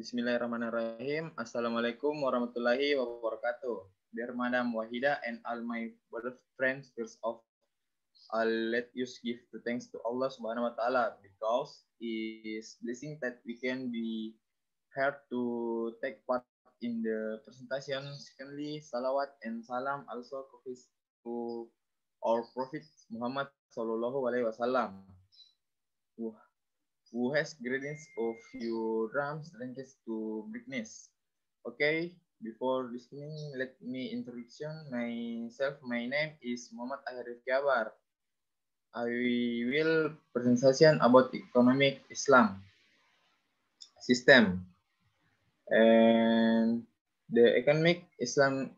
Bismillahirrahmanirrahim. Assalamualaikum warahmatullahi wabarakatuh. Dear Madam Wahida and all my brother friends, first of all, let us give the thanks to Allah Subhanahu wa Ta'ala because is blessing that we can be here to take part in the presentation. Secondly, salawat and salam also to our Prophet Muhammad Sallallahu Alaihi Wasallam, who has greatness of your drums ranges to bigness. Okay, before listening, let me introduction myself. My name is Muhammad Arif Jabar. I will presentation about economic Islam system and the Islam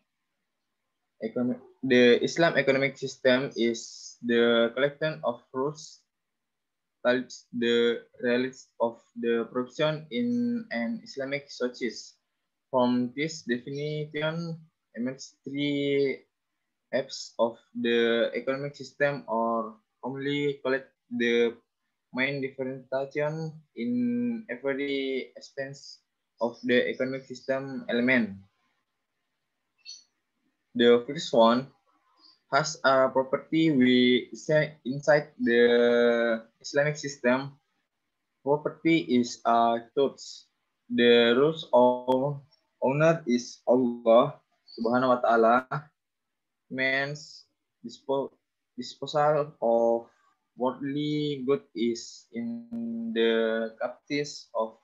economic system is the collection of rules the reality of the production in an Islamic society. From this definition emerge three F's of the economic system, or commonly called the main differentiation in every aspect of the economic system element. The first one has a property we say inside the Islamic system. Property is a truth. The rules of owner is Allah Subhanahu wa Ta'ala. Means disposal of worldly good is in the captives of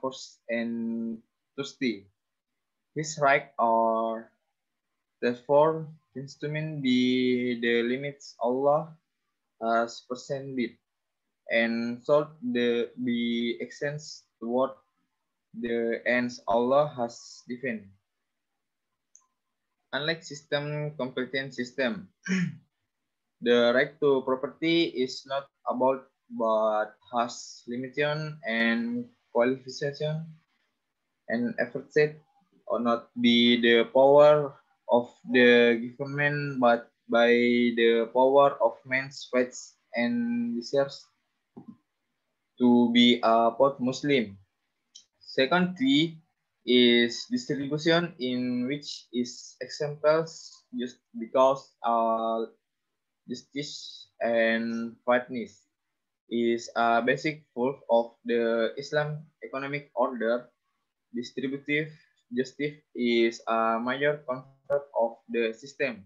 force and thirsty. His right are therefore instrument be the limits Allah has presented and should be extends toward the ends Allah has defined. Unlike system competence system, the right to property is not about but has limitation and qualification and effort set or not be the power of the government but by the power of men's rights and desires to be a both Muslim. Secondly is distribution in which is examples just because justice and fairness is a basic proof of the Islam economic order. Distributive justice is a major concept of the system.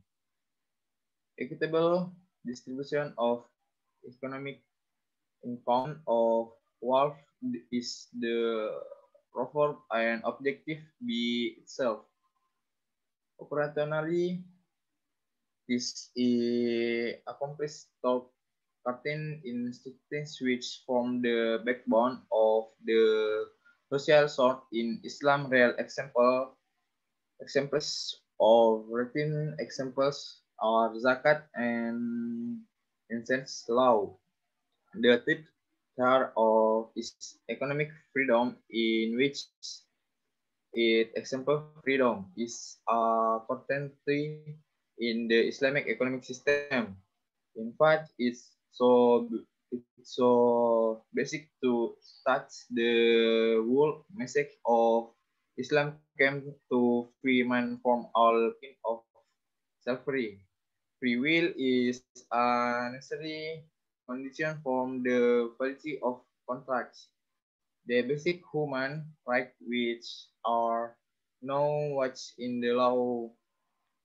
Equitable distribution of economic income of wealth is the proper and objective be itself. Operationally, this is accomplished through certain institutions which form the backbone of the social sort in Islam. Real examples of written examples are zakat and incense law. The third tier of is economic freedom, in which it example freedom is a potency in the Islamic economic system. In fact, it's so basic to touch the whole message of Islam came to free man from all kind of slavery. Free will is a necessary condition from the validity of contracts. The basic human rights which are now what's in the law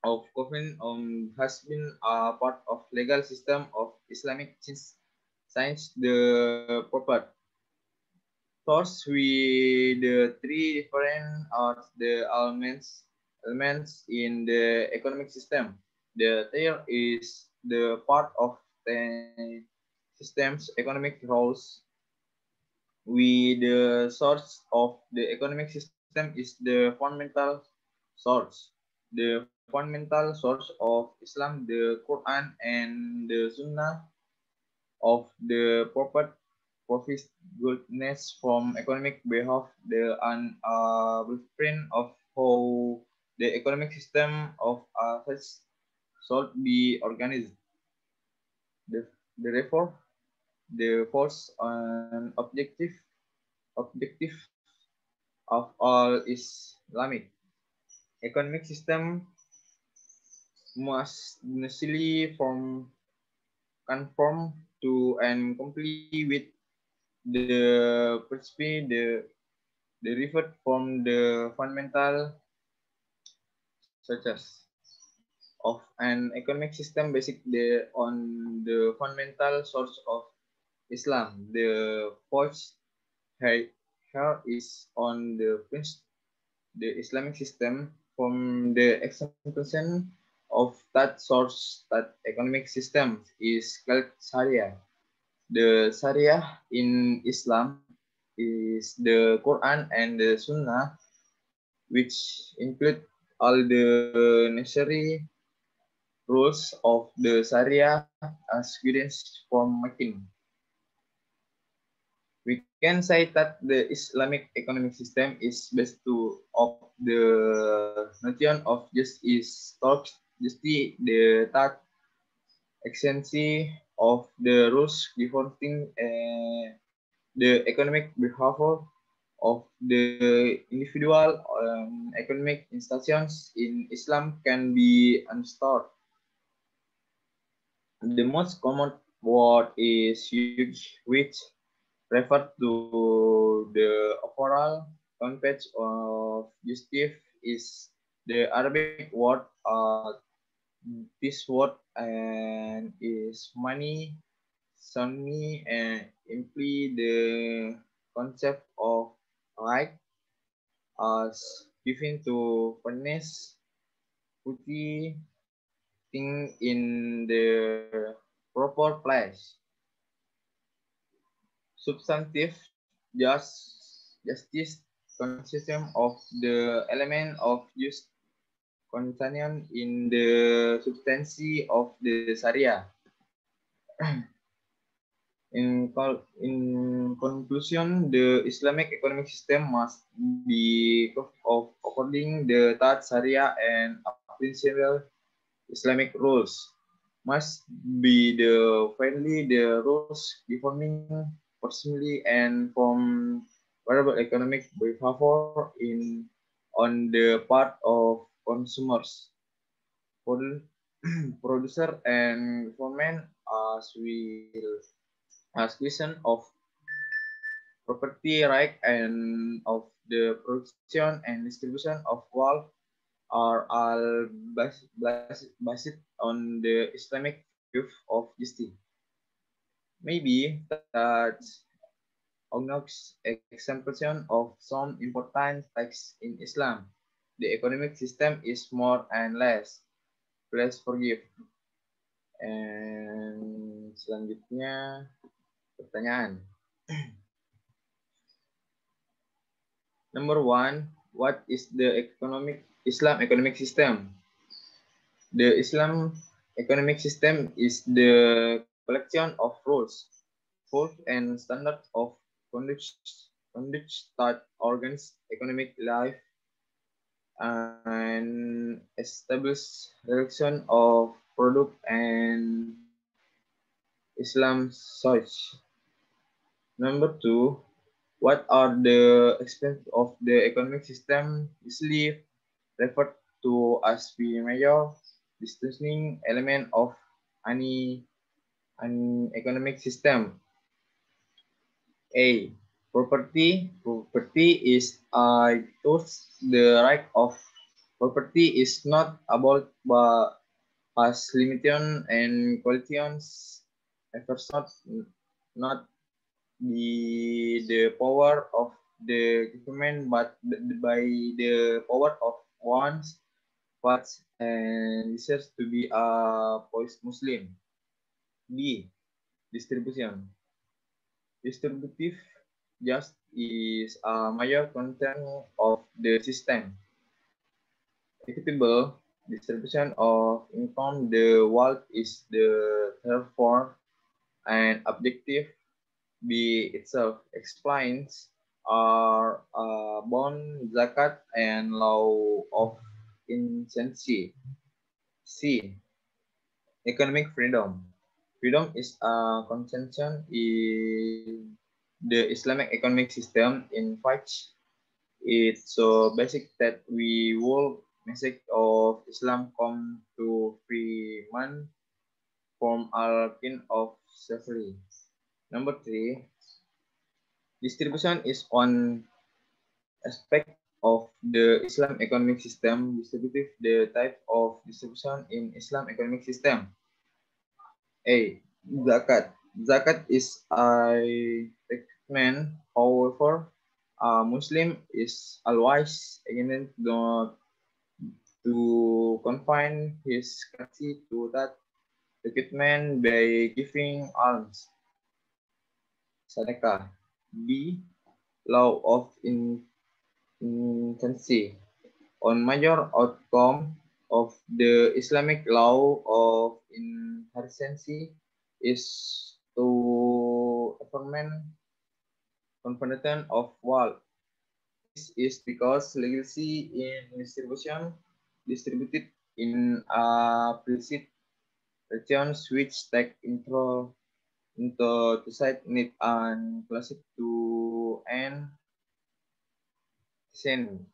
of government has been a part of legal system of Islamic science the proper. First, we the three different are the elements in the economic system. The third is the part of the system's economic roles. The source of the economic system is the fundamental source. The fundamental source of Islam, the Quran and the Sunnah of the prophet profits goodness from economic behalf, the blueprint of how the economic system of a such should be organized. Therefore, the force and objective of all Islamic economic system must necessarily conform to and comply with the principle derived from the fundamental structures of an economic system based on the fundamental source of Islam. The first here is on the Islamic system from the examination of that source. That economic system is called Sharia. The Sharia in Islam is the Quran and the Sunnah, which include all the necessary rules of the Sharia as guidance for making. We can say that the Islamic economic system is based of the notion of justice, the tax excellency of the rules governing the economic behavior of the individual economic institutions in Islam can be understood. The most common word is used, which refer to the overall context of justice is the Arabic word. This word and is money, sunni, and imply the concept of right as given to fairness, equity, thing in the proper place. Substantive justice consists of the element of just contained in the substance of the Sharia. In conclusion, the Islamic economic system must be of according the Tat Sharia and applicable Islamic rules must be the friendly the rules governing personally and from variable economic behavior in on the part of consumers, producer and government as question of property right and of the production and distribution of wealth are all based on the Islamic view of justice. Maybe that acknowledges exemption of some important texts in Islam. The economic system is more and less. Please forgive. And selanjutnya pertanyaan. Number one, what is the Islam economic system? The Islam economic system is the collection of rules, and standards of conduct that organize economic life and establish direction of product and Islam such. Number two, what are the aspects of the economic system usually referred to as the major distinguishing element of any an economic system? A. Property. Property is thus the right of property is not about but as limitation and qualities efforts not the power of the government but by the power of one's parts and deserves to be a post-Muslim. B. Distribution. Distributive just is a major content of the system. Equitable distribution of income, the wealth is the therefore an objective B itself explains are bond, zakat, and law of incentive. C. Economic freedom. Freedom is a conception in the Islamic economic system in which It's so basic that we will message of Islam come to free man from all kind of slavery. Number 3, distribution is one aspect of the Islam economic system. Distributive, the type of distribution in Islam economic system. A. Zakat. Zakat is a recommend. However, a Muslim is always against not to confine his currency to that requirement by giving alms. Sadaqah. B. Law of intency. On major outcome of the Islamic law of inheritance is to affirm confidence of wealth. This is because legacy in distribution distributed in a preset regions which take into the side need and classic to end sin,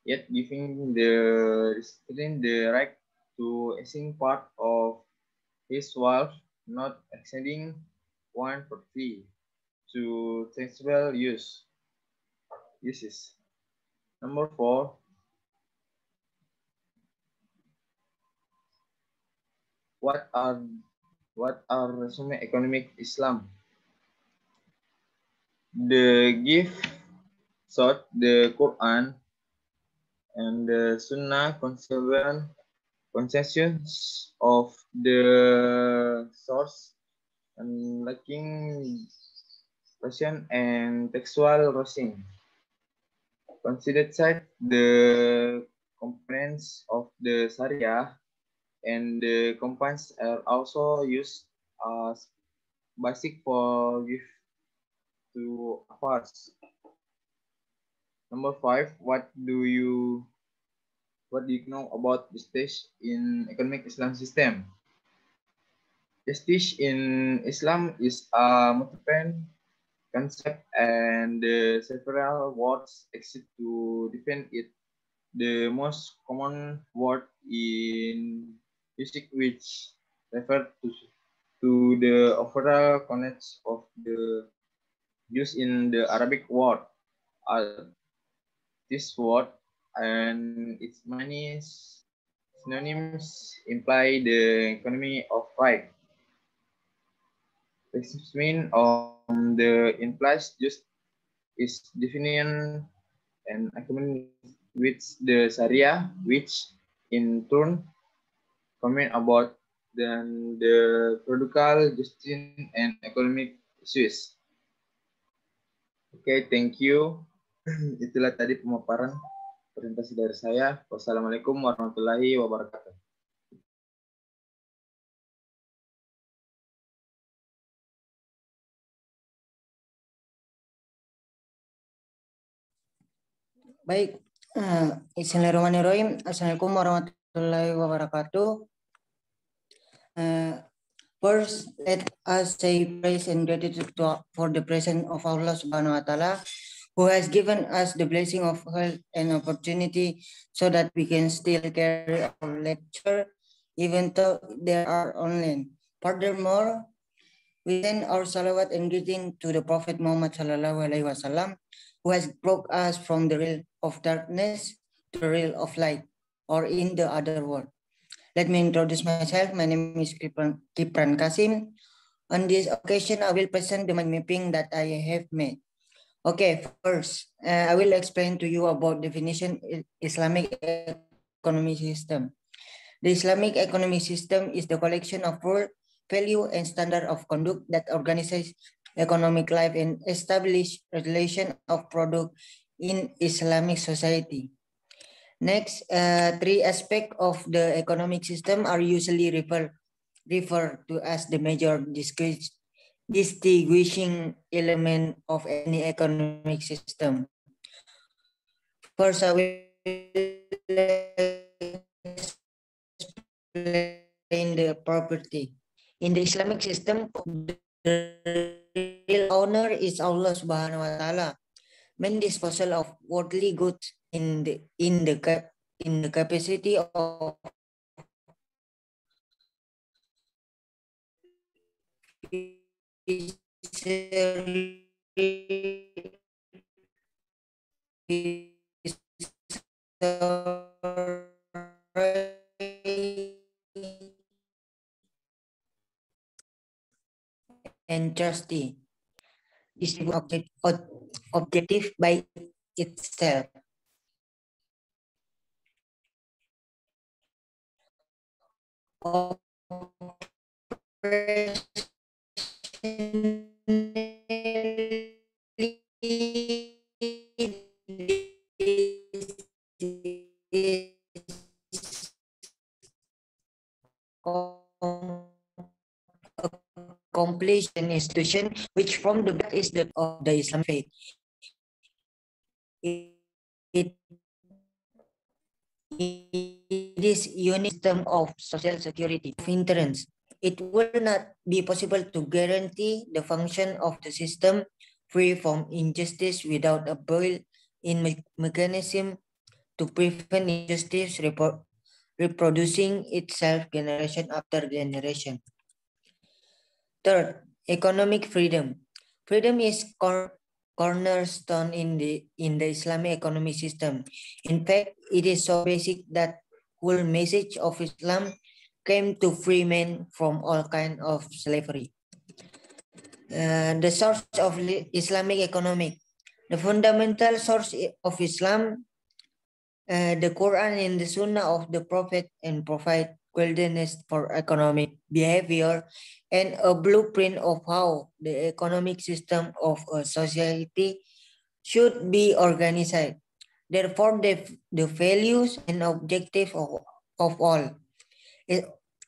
yet giving the recipient the right to a single part of his wealth, not exceeding one per fee to taxable uses. Number 4, what are resume economic Islam? The gift sought the Quran and the Sunnah conceptions of the source and lacking version and textual reasoning. Considered side the components of the Sharia and the components are also used as basic for gift to affairs. Number 5, what do you know about prestige in economic Islam system? Prestige in Islam is a multiple concept and several words exist to define it. The most common word in music which refer to the overall context of the use in the Arabic word are this word and its many synonyms imply the economy of right. Mean on the implies just is definition and agreement with the Sharia, which in turn comment about the political justice and economic issues. Oke, thank you. Itulah tadi pemaparan presentasi dari saya. Wassalamualaikum warahmatullahi wabarakatuh. Baik, Bismillahirrahmanirrahim. Assalamualaikum warahmatullahi wabarakatuh. First, let us say praise and gratitude for the presence of Allah Subhanahu wa Ta'ala, who has given us the blessing of health and opportunity so that we can still carry our lecture, even though they are online. Furthermore, we send our salawat and greeting to the Prophet Muhammad Sallallahu Alaihi Wasallam, who has brought us from the realm of darkness to the realm of light, or in the other world. Let me introduce myself. My name is Kipran Kasim. On this occasion, I will present the mind mapping that I have made. Okay, first, I will explain to you about definition Islamic economic system. The Islamic economic system is the collection of rules, value, and standard of conduct that organizes economic life and establish relation of product in Islamic society. Next, three aspects of the economic system are usually referred to as the major distinguishing element of any economic system. First, I will explain the property. In the Islamic system, the real owner is Allah Subhanahu wa Ta'ala. main disposal of worldly goods in the capacity of and trustee. This is objective by itself. Accomplished an institution which from the back is the of the Islam faith. It is unique system of social security of insurance. It will not be possible to guarantee the function of the system free from injustice without a built-in mechanism to prevent injustice reproducing itself generation after generation. Third, economic freedom. Freedom is cornerstone in the Islamic economic system. In fact, it is so basic that whole message of Islam came to free men from all kind of slavery. The source of Islamic economic. The fundamental source of Islam, the Quran and the Sunnah of the Prophet, and provide guidance for economic behavior and a blueprint of how the economic system of a society should be organized. Therefore, the values and objective of all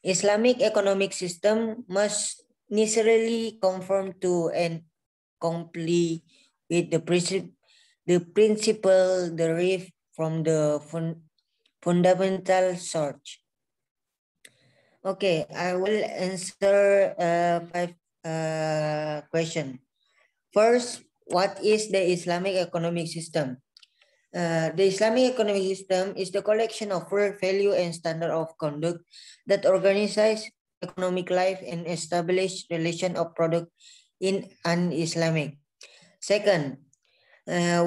Islamic economic system must necessarily conform to and comply with the principle derived from the fundamental source. Okay, I will answer 5 questions. First, what is the Islamic economic system? The Islamic economic system is the collection of value and standard of conduct that organizes economic life and establish relation of product in an Islamic. Second,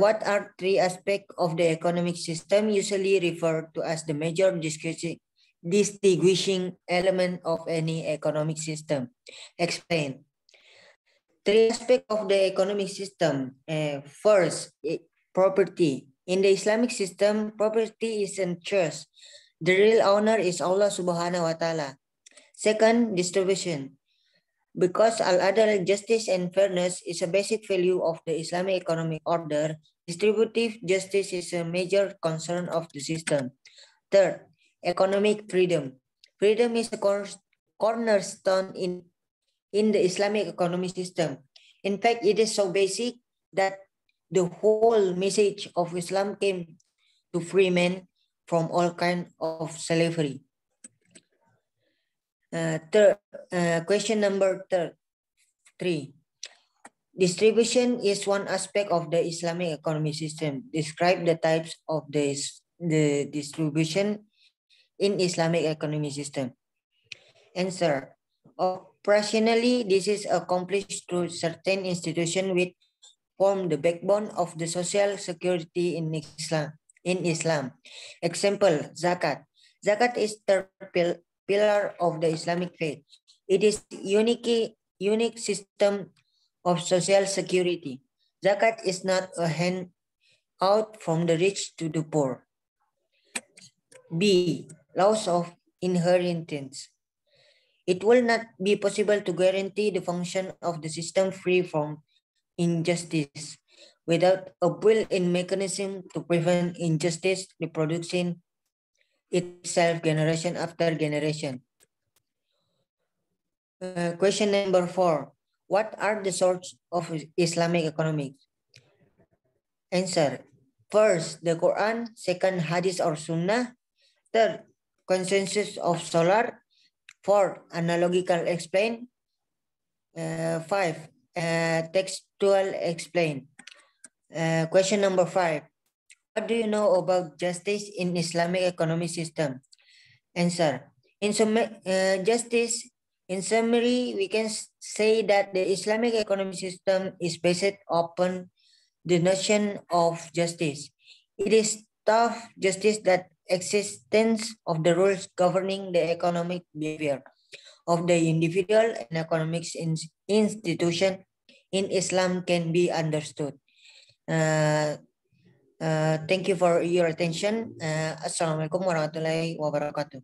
what are 3 aspects of the economic system usually referred to as the major distinguishing element of any economic system? Explain. 3 aspects of the economic system. First, property. In the Islamic system, property is in trust. The real owner is Allah Subhanahu wa Ta'ala. Second, distribution. Because al-adl, justice and fairness is a basic value of the Islamic economic order, distributive justice is a major concern of the system. Third, economic freedom. Freedom is a cornerstone in the Islamic economic system. In fact, it is so basic that the whole message of Islam came to free men from all kind of slavery. Question number 3. Distribution is one aspect of the Islamic economic system. Describe the types of the distribution in Islamic economic system. Answer. Operationally, this is accomplished through certain institutions which form the backbone of the social security in Islam. Example, zakat. Zakat is the pillar of the Islamic faith. It is unique system of social security. Zakat is not a handout from the rich to the poor. B. Laws of inheritance. It will not be possible to guarantee the function of the system free from injustice without a built-in mechanism to prevent injustice reproducing itself generation after generation. Question number 4. What are the sources of Islamic economics? Answer. First, the Quran. Second, Hadith or Sunnah. Third, consensus of Solar. Fourth, analogical explain. 5, textual explain. Question number 5. What do you know about justice in Islamic economic system? Answer. Justice, in summary, we can say that the Islamic economic system is based upon the notion of justice. It is tough justice that existence of the rules governing the economic behavior of the individual and economic institution in Islam can be understood. Thank you for your attention. Assalamualaikum warahmatullahi wabarakatuh.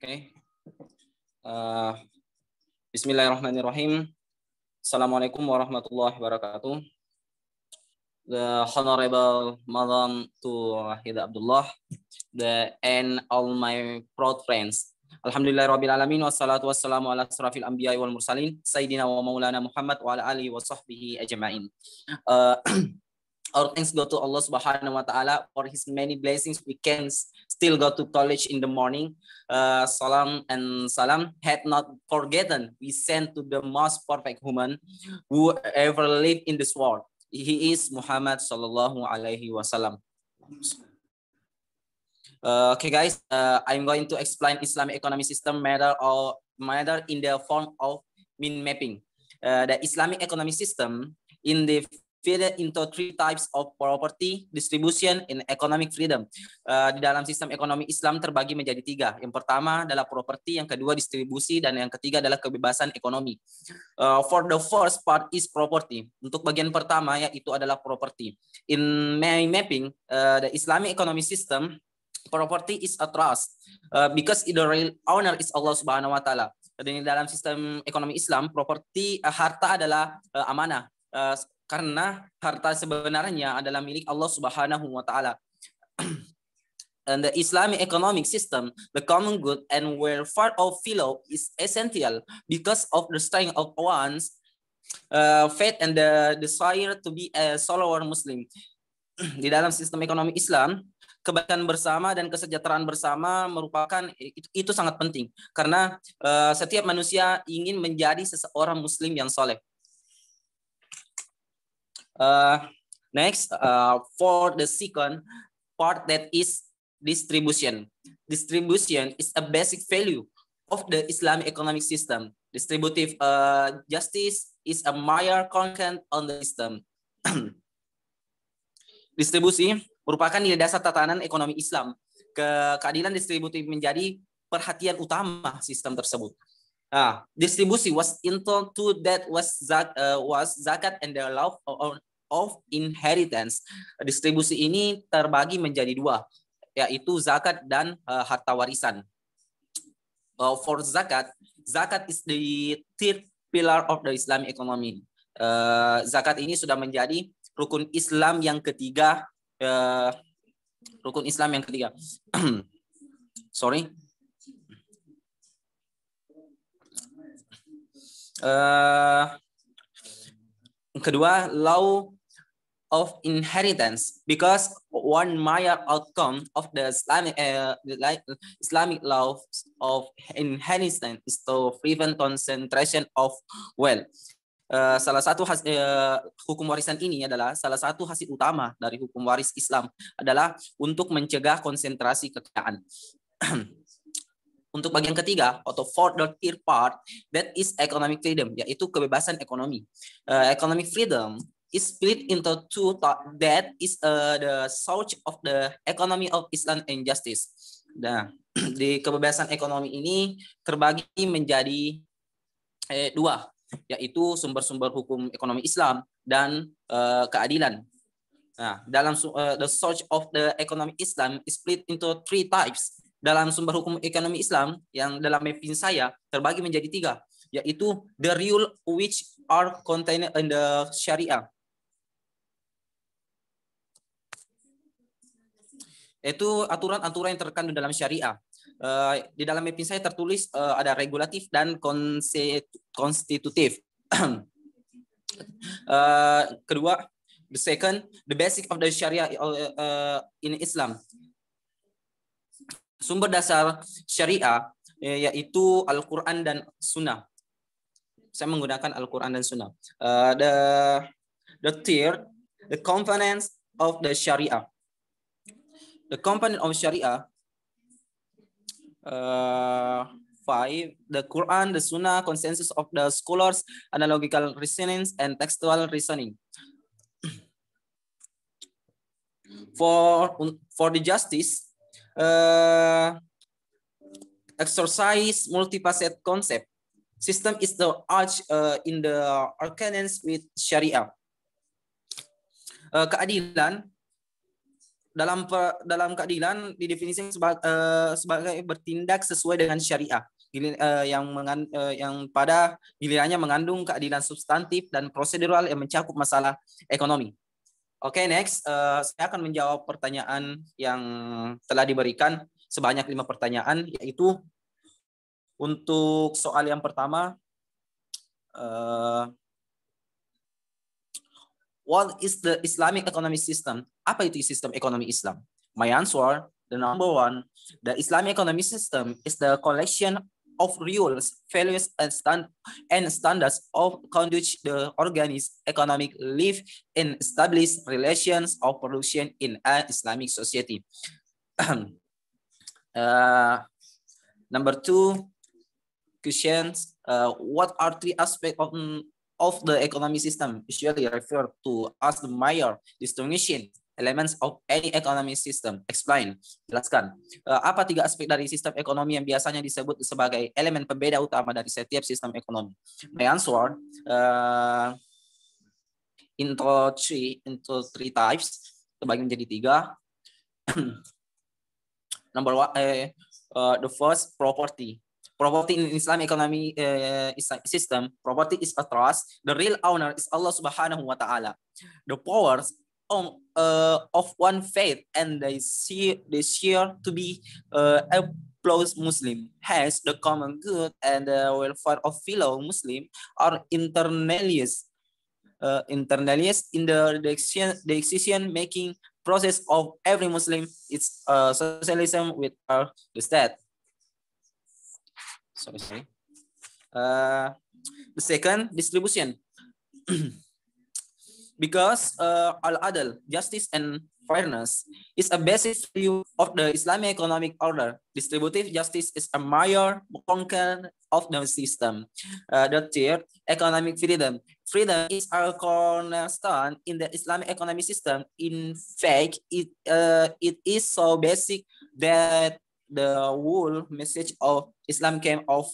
Okay. Bismillahirrahmanirrahim. Assalamualaikum warahmatullahi wabarakatuh. The Honorable Madam to Wahid Abdullah, and all my proud friends. Alhamdulillah Rabbil Alamin, wassalatu wassalamu ala asrafil anbiya wal mursalin, Sayyidina wa maulana Muhammad wa ala alihi wa sahbihi ajma'in. Our thanks go to Allah Subhanahu wa Ta'ala for His many blessings. We can still go to college in the morning. Salam and salam had not forgotten. We sent to the most perfect human who ever lived in this world. He is Muhammad Sallallahu Alaihi Wasallam. Okay, guys, I'm going to explain Islamic economic system matter in the form of mean mapping. The Islamic economic system in the divided into 3 types of property, distribution, and economic freedom. Di dalam sistem ekonomi Islam terbagi menjadi 3. Yang pertama adalah properti, yang kedua distribusi, dan yang ketiga adalah kebebasan ekonomi. For the first part is property. Untuk bagian pertama yaitu adalah property. In my mapping, the Islamic economic system, property is a trust because the real owner is Allah Subhanahu wa Ta'ala. Di dalam sistem ekonomi Islam, properti harta adalah amanah. Karena harta sebenarnya adalah milik Allah Subhanahu wa Ta'ala. And the Islamic economic system, the common good and welfare of fellow is essential because of the strength of one's faith and the desire to be a follower Muslim. Di dalam sistem ekonomi Islam, kebaikan bersama dan kesejahteraan bersama merupakan itu sangat penting karena setiap manusia ingin menjadi seseorang Muslim yang soleh. Next, for the second part, that is distribution. Distribution is a basic value of the Islamic economic system. Distributive justice is a major content on the system. Distribusi merupakan nilai dasar tatanan ekonomi Islam. Keadilan distributif menjadi perhatian utama sistem tersebut. Distribusi was into two, that was zakat and the law of inheritance. Distribusi ini terbagi menjadi 2, yaitu zakat dan harta warisan. For zakat is the third pillar of the Islamic economy. Zakat ini sudah menjadi rukun Islam yang ketiga. Rukun Islam yang ketiga. Sorry. Kedua, law of inheritance, because one major outcome of the Islamic law of inheritance is to prevent concentration of wealth. Salah satu hukum warisan ini adalah salah satu hasil utama dari hukum waris Islam adalah untuk mencegah konsentrasi kekayaan. Untuk bagian ketiga, atau for the third part, that is economic freedom, yaitu kebebasan ekonomi. Economic freedom is split into two. That is the source of the economy of Islam and justice. Nah, di kebebasan ekonomi ini terbagi menjadi dua, yaitu sumber-sumber hukum ekonomi Islam dan keadilan. Nah, dalam the source of the economic Islam is split into three types. Dalam sumber hukum ekonomi Islam yang dalam mapping saya terbagi menjadi tiga, yaitu the rule which are contained in the Sharia. Itu aturan-aturan yang terkandung dalam Syariah. Di dalam mapping saya tertulis ada regulatif dan konstitutif. Kedua, the second, the basic of the Sharia in Islam. Sumber dasar Syariah yaitu Al-Quran dan Sunnah. Saya menggunakan Al-Quran dan Sunnah. The third, the components of the Sharia. The component of Sharia. Five, the Quran, the Sunnah, consensus of the scholars, analogical reasoning, and textual reasoning. For the justice, exercise multifaceted concept. System is the arch in the arcanance with Sharia. Keadilan, dalam keadilan didefinisikan sebagai bertindak sesuai dengan Syariah, yang pada gilirannya mengandung keadilan substantif dan prosedural yang mencakup masalah ekonomi. Oke, next, saya akan menjawab pertanyaan yang telah diberikan sebanyak 5 pertanyaan, yaitu untuk soal yang pertama, what is the Islamic economic system? Apa itu sistem ekonomi Islam? My answer, the number one, the Islamic economic system is the collection of rules, values, and standards of conduct the organized economic life and establish relations of production in an Islamic society. Number two, questions, what are three aspects of the economic system usually referred to as the major distinguishing elements of any economic system? Explain. Jelaskan. Apa 3 aspek dari sistem ekonomi yang biasanya disebut sebagai elemen pembeda utama dari setiap sistem ekonomi? My answer, into three types, terbagi menjadi 3. Number one, the first, property. Property in Islamic economy system, property is a trust. The real owner is Allah Subhanahu wa Ta'ala. The powers of one faith and they share to be a close Muslim. Hence, the common good and the welfare of fellow Muslim are internalized in the decision-making process of every Muslim. It's socialism with the state. Sorry. The second, distribution. Because al-adl, justice and fairness, is a basic view of the Islamic economic order. Distributive justice is a major component of the system. The third, economic freedom. Freedom is a cornerstone in the Islamic economic system. In fact, it is so basic that the whole message of Islam came off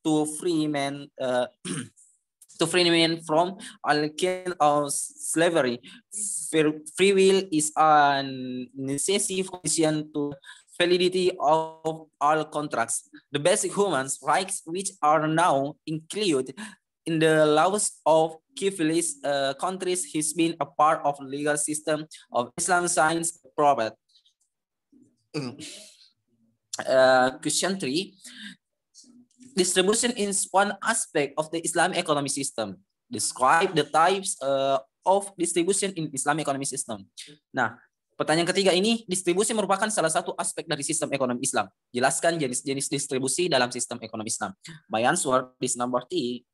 to free men. To free men from all kind of slavery. Free will is a necessary condition to validity of all contracts. The basic human rights, which are now included in the laws of civilized countries, has been a part of the legal system of Islam since the Prophet. Question 3. Distribution is one aspect of the Islamic economic system. Describe the types of distribution in Islamic economic system. Nah, pertanyaan ketiga ini, distribusi merupakan salah satu aspek dari sistem ekonomi Islam. Jelaskan jenis-jenis distribusi dalam sistem ekonomi Islam. My answer, this number 3,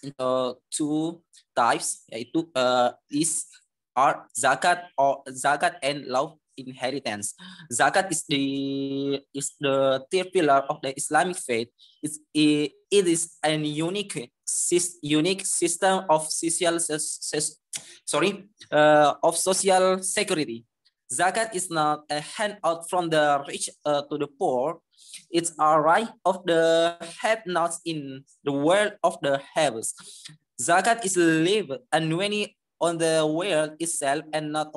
into 2 types, yaitu are zakat and law inheritance. Zakat is the third pillar of the Islamic faith. It is a unique unique system of social security. Zakat is not a handout from the rich to the poor. It's a right of the have-nots in the world of the haves. Zakat is lived annually on the world itself and not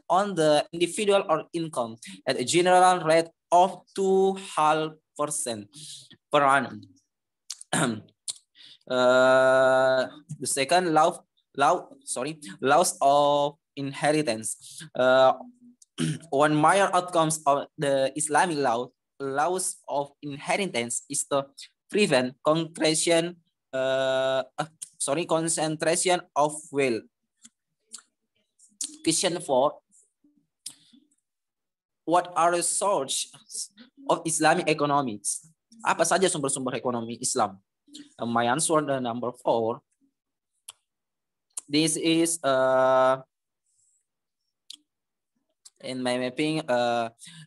on the individual or income at a general rate of 2.5% per annum. The second laws of inheritance. One major outcomes of the Islamic laws of inheritance is to prevent concentration of wealth. Question 4. What are the sources of Islamic economics? Apa saja sumber-sumber ekonomi Islam? My answer, the number 4. This is in my mapping,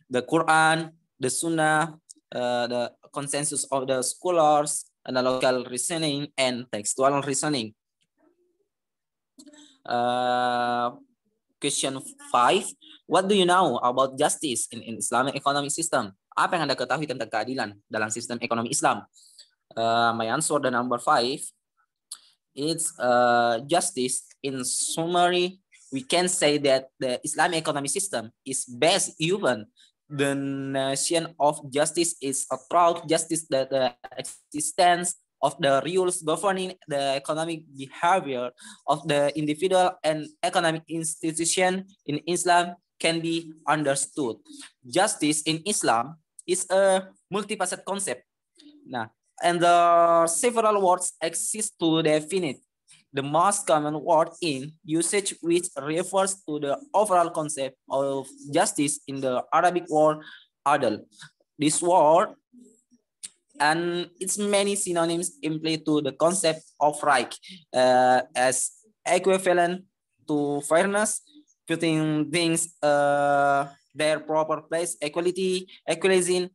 the Quran, the Sunnah, the consensus of the scholars, analogical reasoning, and textual reasoning. Question 5. What do you know about justice in Islamic economic system? Apa yang Anda ketahui tentang keadilan dalam sistem ekonomi Islam? My answer, the number 5. It's justice. In summary, we can say that the Islamic economic system is based even the notion of justice is a proud justice that the existence of the rules governing the economic behavior of the individual and economic institution in Islam can be understood. Justice in Islam is a multifaceted concept. Nah, and the several words exist to define it. The most common word in usage which refers to the overall concept of justice in the Arabic word adl. This word and its many synonyms imply to the concept of right as equivalent to fairness, putting things their proper place, equality, equalizing,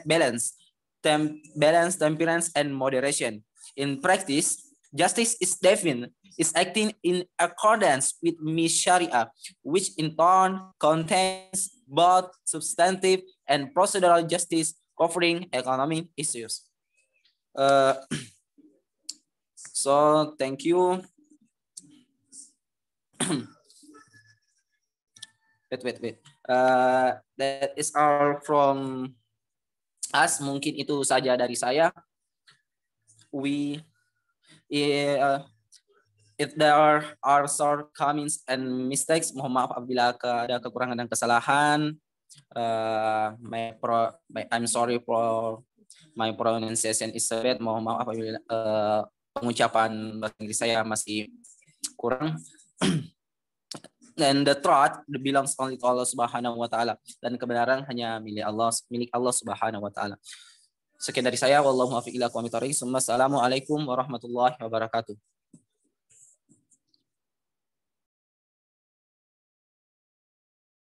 balance, temperance, and moderation. In practice, justice is defined is acting in accordance with Sharia, which in turn contains both substantive and procedural justice covering economic issues. So thank you. wait. That is all from us. Mungkin itu saja dari saya. If there are shortcomings and mistakes, mohon maaf apabila ada kekurangan dan kesalahan. I'm sorry for my pronunciation is bad. Mohon maaf apabila pengucapan bahasa Inggris saya masih kurang. And the truth belongs only to Allah Subhanahu wa Ta'ala, dan kebenaran hanya milik Allah Subhanahu wa Ta'ala. Sekian dari saya, wallahu muwaffiq ila aqwamit thoriq. Assalamualaikum warahmatullahi wabarakatuh.